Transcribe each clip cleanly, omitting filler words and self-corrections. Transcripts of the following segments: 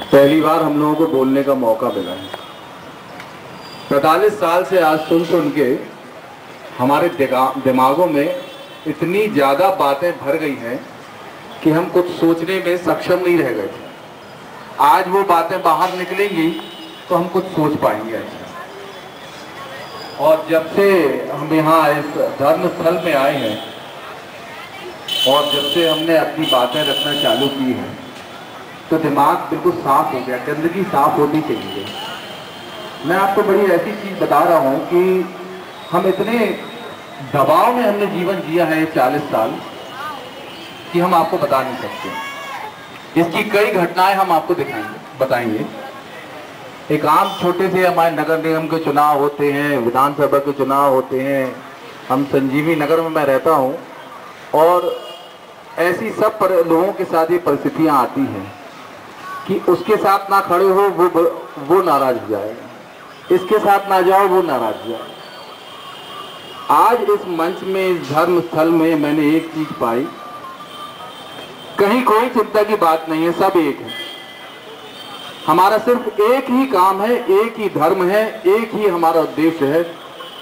पहली बार हम लोगों को बोलने का मौका मिला है। 45 साल से आज सुन के हमारे दिमागों में इतनी ज़्यादा बातें भर गई हैं कि हम कुछ सोचने में सक्षम नहीं रह गए। आज वो बातें बाहर निकलेंगी तो हम कुछ सोच पाएंगे। और जब से हम यहाँ इस धर्म स्थल में आए हैं और जब से हमने अपनी बातें रखना चालू की है तो दिमाग बिल्कुल साफ हो गया। गंदगी साफ होनी चाहिए। मैं आपको बड़ी ऐसी चीज बता रहा हूँ कि हम इतने दबाव में हमने जीवन जिया है 40 साल कि हम आपको बता नहीं सकते। इसकी कई घटनाएं हम आपको बताएंगे। एक आम छोटे से हमारे नगर निगम के चुनाव होते हैं, विधानसभा के चुनाव होते हैं। हम संजीवी नगर में मैं रहता हूँ और ऐसी सब लोगों के साथ ये परिस्थितियाँ आती हैं कि उसके साथ ना खड़े हो वो नाराज हो जाएगा, इसके साथ ना जाओ वो नाराज हो जाएगा। आज इस मंच में, इस धर्म स्थल में मैंने एक चीज पाई, कहीं कोई चिंता की बात नहीं है, सब एक है। हमारा सिर्फ एक ही काम है, एक ही धर्म है, एक ही हमारा उद्देश्य है,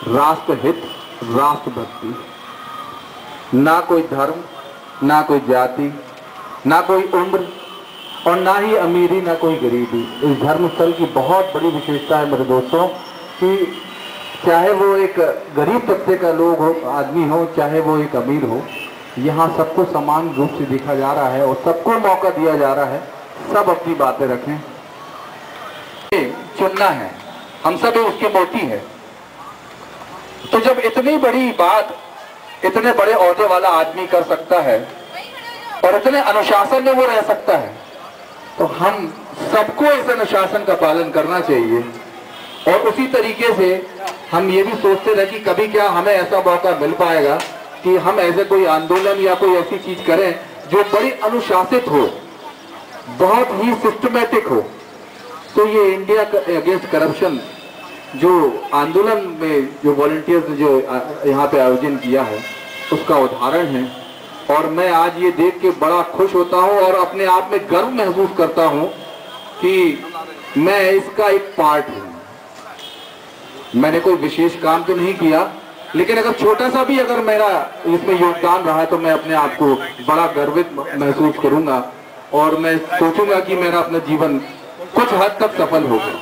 राष्ट्रहित, राष्ट्रभक्ति। ना कोई धर्म, ना कोई जाति, ना कोई उम्र और ना ही अमीरी, ना कोई गरीबी। इस धर्म स्थल की बहुत बड़ी विशेषता है मेरे दोस्तों कि चाहे वो एक गरीब तबके का लोग हो, आदमी हो, चाहे वो एक अमीर हो, यहाँ सबको समान रूप से देखा जा रहा है और सबको मौका दिया जा रहा है। सब अपनी बातें रखें। चुनना है, हम सब उसके मोती है। तो जब इतनी बड़ी बात इतने बड़े ओहदे वाला आदमी कर सकता है और इतने अनुशासन में वो रह सकता है तो हम सबको इस अनुशासन का पालन करना चाहिए। और उसी तरीके से हम ये भी सोचते रहे कि कभी क्या हमें ऐसा मौका मिल पाएगा कि हम ऐसे कोई आंदोलन या कोई ऐसी चीज करें जो बड़ी अनुशासित हो, बहुत ही सिस्टमेटिक हो। तो ये इंडिया अगेंस्ट करप्शन जो आंदोलन में जो वॉलंटियर्स ने जो यहाँ पे आयोजन किया है उसका उदाहरण है। और मैं आज ये देख के बड़ा खुश होता हूँ और अपने आप में गर्व महसूस करता हूँ कि मैं इसका एक पार्ट हूँ। मैंने कोई विशेष काम तो नहीं किया, लेकिन अगर छोटा सा भी अगर मेरा इसमें योगदान रहा तो मैं अपने आप को बड़ा गर्वित महसूस करूंगा और मैं सोचूंगा कि मेरा अपना जीवन कुछ हद तक सफल हो गया।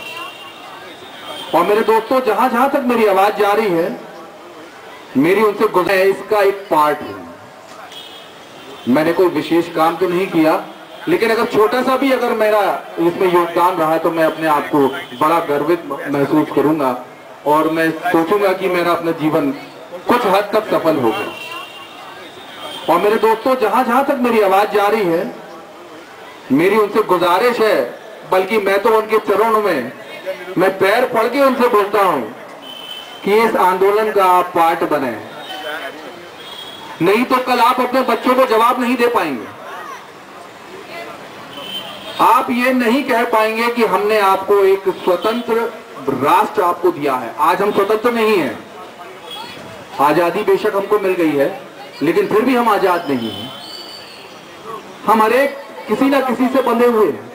और मेरे दोस्तों, जहां जहां तक मेरी आवाज जा रही है, मेरी उनसे गुजारिश है, इसका एक पार्ट हूं। मैंने कोई विशेष काम तो नहीं किया, लेकिन अगर छोटा सा भी अगर मेरा इसमें योगदान रहा तो मैं अपने आप को बड़ा गर्वित महसूस करूंगा और मैं सोचूंगा कि मेरा अपना जीवन कुछ हद तक सफल हो गया। और मेरे दोस्तों, जहां जहां तक मेरी आवाज जा रही है, मेरी उनसे गुजारिश है, बल्कि मैं तो उनके चरणों में मैं पैर पड़ के उनसे बोलता हूं कि इस आंदोलन का आप पार्ट बने। नहीं तो कल आप अपने बच्चों को जवाब नहीं दे पाएंगे। आप ये नहीं कह पाएंगे कि हमने आपको एक स्वतंत्र राष्ट्र आपको दिया है। आज हम स्वतंत्र नहीं हैं। आजादी बेशक हमको मिल गई है, लेकिन फिर भी हम आजाद नहीं हैं। हम हर एक किसी ना किसी से बंधे हुए हैं,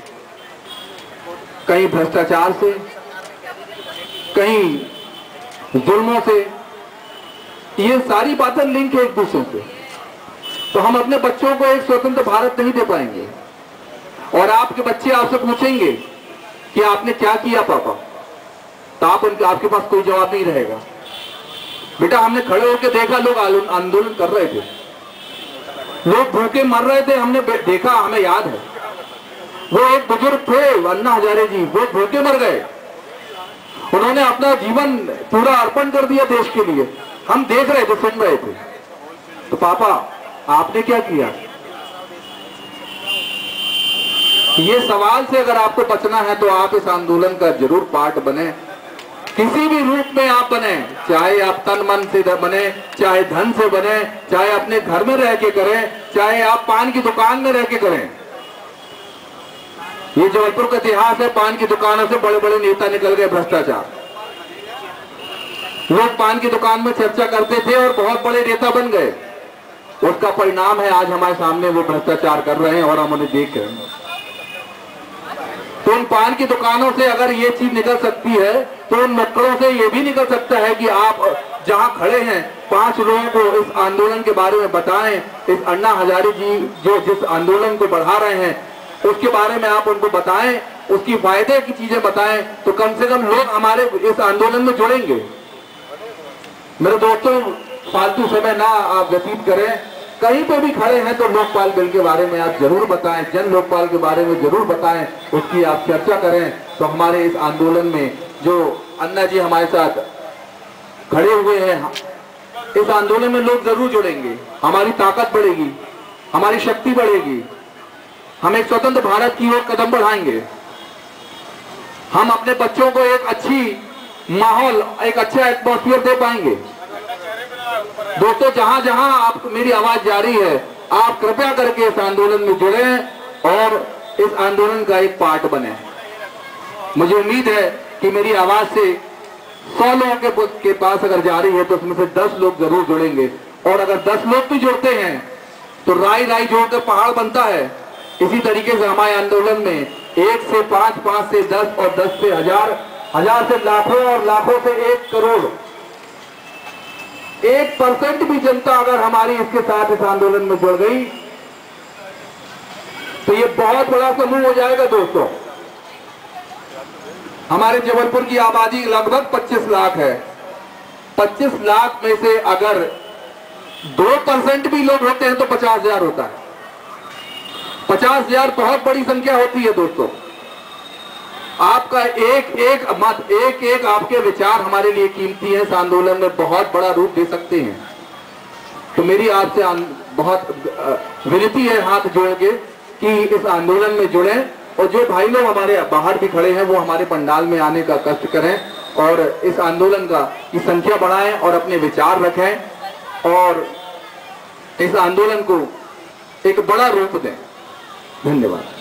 कहीं भ्रष्टाचार से, कहीं जुल्मों से। ये सारी बातें लिंक है एक दूसरे से। तो हम अपने बच्चों को एक स्वतंत्र भारत नहीं दे पाएंगे। और आपके बच्चे आपसे पूछेंगे कि आपने क्या किया पापा, तो आपके पास कोई जवाब नहीं रहेगा। बेटा, हमने खड़े होकर देखा, लोग आंदोलन कर रहे थे, लोग भूखे मर रहे थे, हमने देखा, हमें याद है। वो एक बुजुर्ग थे, अन्ना हजारे जी, वो भूखे मर गए। उन्होंने अपना जीवन पूरा अर्पण कर दिया देश के लिए। हम देख रहे थे, सुन रहे थे। तो पापा, आपने क्या किया? ये सवाल से अगर आपको बचना है तो आप इस आंदोलन का जरूर पार्ट बने। किसी भी रूप में आप बने, चाहे आप तन मन से बने, चाहे धन से बने, चाहे अपने घर में रह के करें, चाहे आप पान की दुकान में रह के करें। ये जबलपुर का इतिहास है, पान की दुकानों से बड़े बड़े नेता निकल गए। भ्रष्टाचार, लोग पान की दुकान में चर्चा करते थे और बहुत बड़े नेता बन गए। उसका परिणाम है आज हमारे सामने वो भ्रष्टाचार कर रहे हैं और हम उन्हें देख रहे हैं। तो उन पान की दुकानों से अगर ये चीज निकल सकती है तो उन नुक्कड़ों से ये भी निकल सकता है कि आप जहां खड़े हैं 5 लोगों को इस आंदोलन के बारे में बताएं। इस अन्ना हजारे जी जो जिस आंदोलन को बढ़ा रहे हैं उसके बारे में आप उनको बताएं, उसकी फायदे की चीजें बताएं, तो कम से कम लोग हमारे इस आंदोलन में जुड़ेंगे। मेरे दोस्तों, फालतू समय ना आप व्यतीत करें, कहीं पे भी खड़े हैं तो लोकपाल बिल के बारे में आप जरूर बताएं, जन लोकपाल के बारे में जरूर बताएं, उसकी आप चर्चा करें। तो हमारे इस आंदोलन में जो अन्ना जी हमारे साथ खड़े हुए हैं, इस आंदोलन में लोग जरूर जुड़ेंगे, हमारी ताकत बढ़ेगी, हमारी शक्ति बढ़ेगी, हम एक स्वतंत्र भारत की ओर कदम बढ़ाएंगे। हम अपने बच्चों को एक अच्छी माहौल, एक अच्छा एटमॉस्फेयर दे पाएंगे। दोस्तों, जहां जहां आप मेरी आवाज जारी है, आप कृपया करके इस आंदोलन में जुड़ें और इस आंदोलन का एक पार्ट बने। मुझे उम्मीद है कि मेरी आवाज से 100 लोगों के पास अगर जा रही है तो उसमें से 10 लोग जरूर जुड़ेंगे। और अगर 10 लोग भी जुड़ते हैं तो राई राई जोड़कर पहाड़ बनता है। इसी तरीके से हमारे आंदोलन में 1 से 5, 5 से 10 और 10 से 1000, 1000 से लाखों और लाखों से 1 करोड़, 1% भी जनता अगर हमारी इसके साथ इस आंदोलन में जुड़ गई तो ये बहुत बड़ा समूह हो जाएगा। दोस्तों, हमारे जबलपुर की आबादी लगभग 25 लाख है। 25 लाख में से अगर 2% भी लोग होते हैं तो 50,000 होता है। 50,000 बहुत बड़ी संख्या होती है। दोस्तों, आपका एक एक मत, एक एक आपके विचार हमारे लिए कीमती है, इस आंदोलन में बहुत बड़ा रूप दे सकते हैं। तो मेरी आपसे बहुत विनती है हाथ जोड़ के कि इस आंदोलन में जुड़ें, और जो भाई लोग हमारे बाहर भी खड़े हैं वो हमारे पंडाल में आने का कष्ट करें और इस आंदोलन की संख्या बढ़ाएं और अपने विचार रखें और इस आंदोलन को एक बड़ा रूप दें। धन्यवाद।